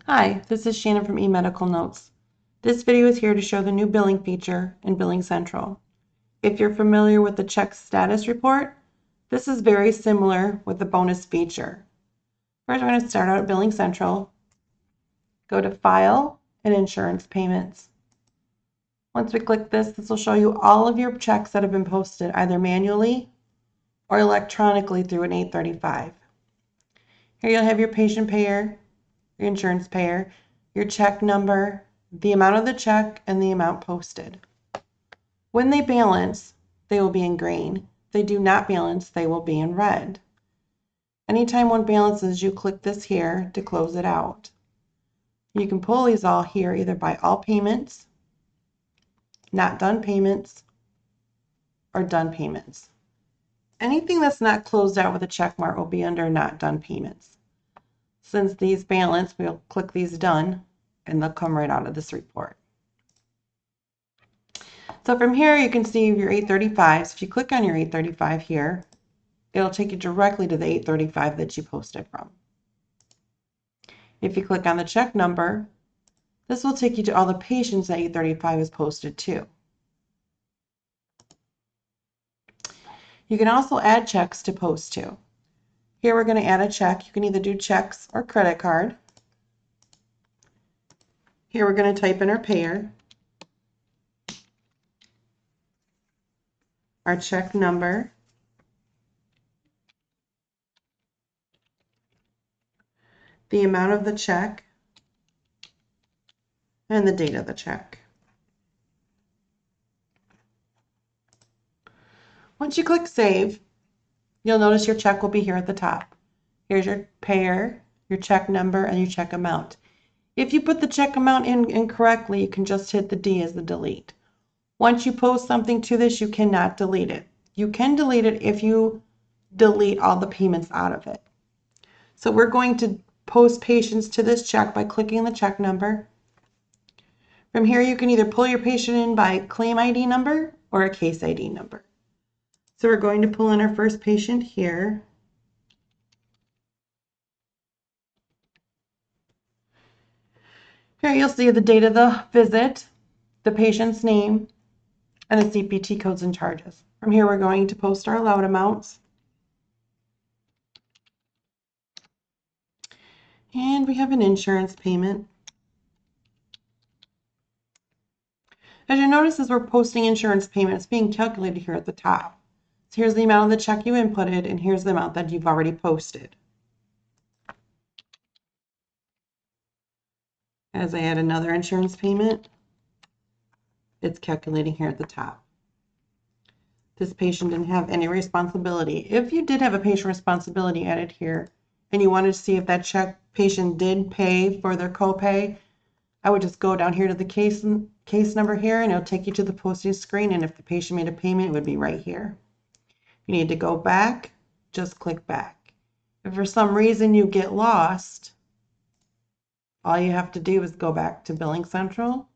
Hi, this is Shannon from eMedical Notes. This video is here to show the new billing feature in Billing Central. If you're familiar with the check status report, this is very similar with the bonus feature. First, we're going to start out at Billing Central, go to File and Insurance Payments. Once we click this, this will show you all of your checks that have been posted either manually or electronically through an 835. Here you'll have your patient payer, your insurance payer, your check number, the amount of the check, and the amount posted. When they balance, they will be in green. If they do not balance, they will be in red. Anytime one balances, you click this here to close it out. You can pull these all here either by all payments, not done payments, or done payments. Anything that's not closed out with a check mark will be under not done payments. Since these balance, we'll click these done, and they'll come right out of this report. So from here, you can see your 835s. If you click on your 835 here, it'll take you directly to the 835 that you posted from. If you click on the check number, this will take you to all the patients that 835 is posted to. You can also add checks to post to. Here we're going to add a check. You can either do checks or credit card. Here we're going to type in our payer, our check number, the amount of the check, and the date of the check. Once you click Save, you'll notice your check will be here at the top. Here's your payer, your check number, and your check amount. If you put the check amount in incorrectly, you can just hit the D as the delete. Once you post something to this, you cannot delete it. You can delete it if you delete all the payments out of it. So we're going to post patients to this check by clicking the check number. From here, you can either pull your patient in by claim ID number or a case ID number. So we're going to pull in our first patient here. Here you'll see the date of the visit, the patient's name, and the CPT codes and charges. From here, we're going to post our allowed amounts. And we have an insurance payment. As you notice, as we're posting insurance payment, it's being calculated here at the top. So here's the amount of the check you inputted, and here's the amount that you've already posted. As I add another insurance payment, it's calculating here at the top. This patient didn't have any responsibility. If you did have a patient responsibility added here, and you wanted to see if that patient did pay for their copay, I would just go down here to the case number here, and it'll take you to the posting screen, and if the patient made a payment, it would be right here. If you need to go back, just click back. If for some reason you get lost, all you have to do is go back to Billing Central,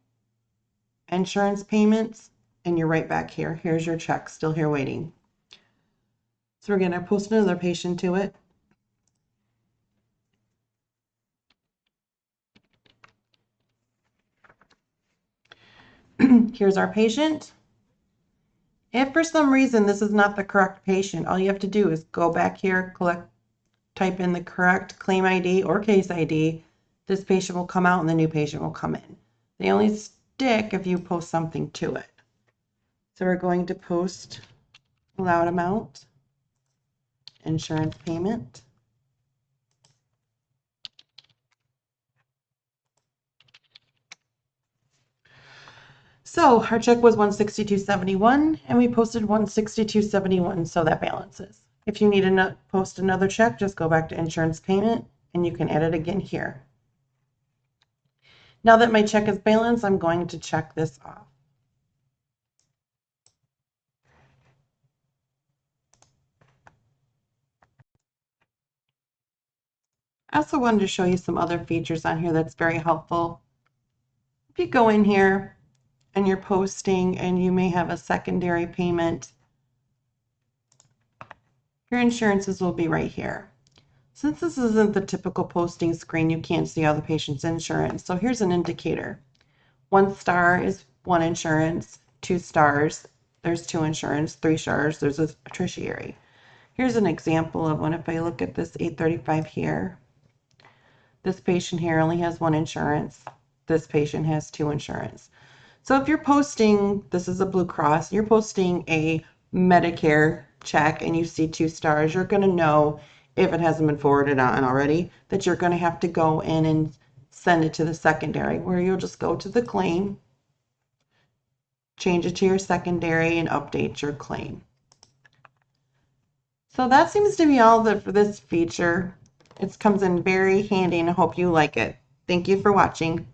Insurance Payments, and you're right back here. Here's your check, still here waiting. So we're going to post another patient to it. Here's our patient. If for some reason this is not the correct patient, all you have to do is go back here, type in the correct claim ID or case ID. This patient will come out and the new patient will come in. They only stick if you post something to it. So we're going to post allowed amount, insurance payment. So our check was $162.71 and we posted $162.71, so that balances. If you need to post another check, just go back to insurance payment and you can add it again here. Now that my check is balanced, I'm going to check this off. I also wanted to show you some other features on here that's very helpful. If you go in here and you're posting and you may have a secondary payment, your insurances will be right here. Since this isn't the typical posting screen, you can't see all the patient's insurance. So here's an indicator. 1 star is 1 insurance, 2 stars, there's 2 insurance, 3 stars, there's a tertiary. Here's an example of one. If I look at this 835 here, this patient here only has 1 insurance, this patient has 2 insurance. So if you're posting, this is a Blue Cross, you're posting a Medicare check and you see 2 stars, you're going to know, if it hasn't been forwarded on already, that you're going to have to go in and send it to the secondary, where you'll just go to the claim, change it to your secondary, and update your claim. So that seems to be all for this feature. It comes in very handy and I hope you like it. Thank you for watching.